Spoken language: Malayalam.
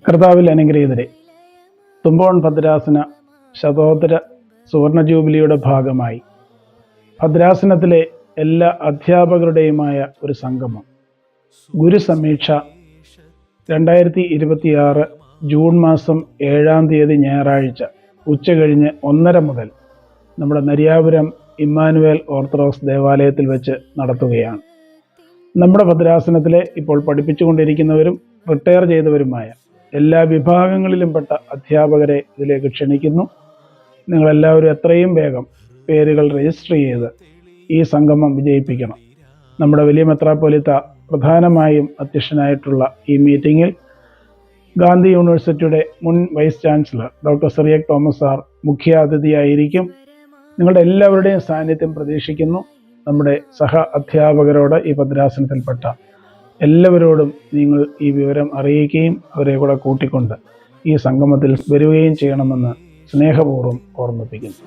കർത്താവിൽ അനുഗ്രഹീതരെ, തുമ്പോൺ ഭദ്രാസന ശതോത്തര സുവർണ ജൂബിലിയുടെ ഭാഗമായി ഭദ്രാസനത്തിലെ എല്ലാ അധ്യാപകരുടെയുമായ ഒരു സംഗമം ഗുരുസമീക്ഷ 2026 ജൂൺ മാസം 7-ാം തീയതി ഞായറാഴ്ച ഉച്ചകഴിഞ്ഞ് 1:30 മുതൽ നമ്മുടെ നരിയാപുരം ഇമ്മാനുവേൽ ഓർത്തഡോക്സ് ദേവാലയത്തിൽ വെച്ച് നടത്തുകയാണ്. നമ്മുടെ ഭദ്രാസനത്തിലെ ഇപ്പോൾ പഠിപ്പിച്ചുകൊണ്ടിരിക്കുന്നവരും റിട്ടയർ ചെയ്തവരുമായ എല്ലാ വിഭാഗങ്ങളിലും പെട്ട അധ്യാപകരെ ഇതിലേക്ക് ക്ഷണിക്കുന്നു. നിങ്ങളെല്ലാവരും എത്രയും വേഗം പേരുകൾ രജിസ്റ്റർ ചെയ്ത് ഈ സംഗമം വിജയിപ്പിക്കണം. നമ്മുടെ വലിയ മെത്രാപ്പോലീത്ത പ്രധാനമായും അധ്യക്ഷനായിട്ടുള്ള ഈ മീറ്റിങ്ങിൽ ഗാന്ധി യൂണിവേഴ്സിറ്റിയുടെ മുൻ vice chancellor doctor Cyriac Thomas sir മുഖ്യാതിഥിയായിരിക്കും. നിങ്ങളുടെ എല്ലാവരുടെയും സാന്നിധ്യം പ്രതീക്ഷിക്കുന്നു. നമ്മുടെ സഹ അധ്യാപകരോട് ഈ ഭദ്രാസനത്തിൽപ്പെട്ട എല്ലാവരോടും നിങ്ങൾ ഈ വിവരം അറിയിക്കുകയും അവരെ കൂടെ കൂട്ടിക്കൊണ്ട് ഈ സംഗമത്തിൽ വരികയും ചെയ്യണമെന്ന് സ്നേഹപൂർവ്വം ഓർമ്മിപ്പിക്കുന്നു.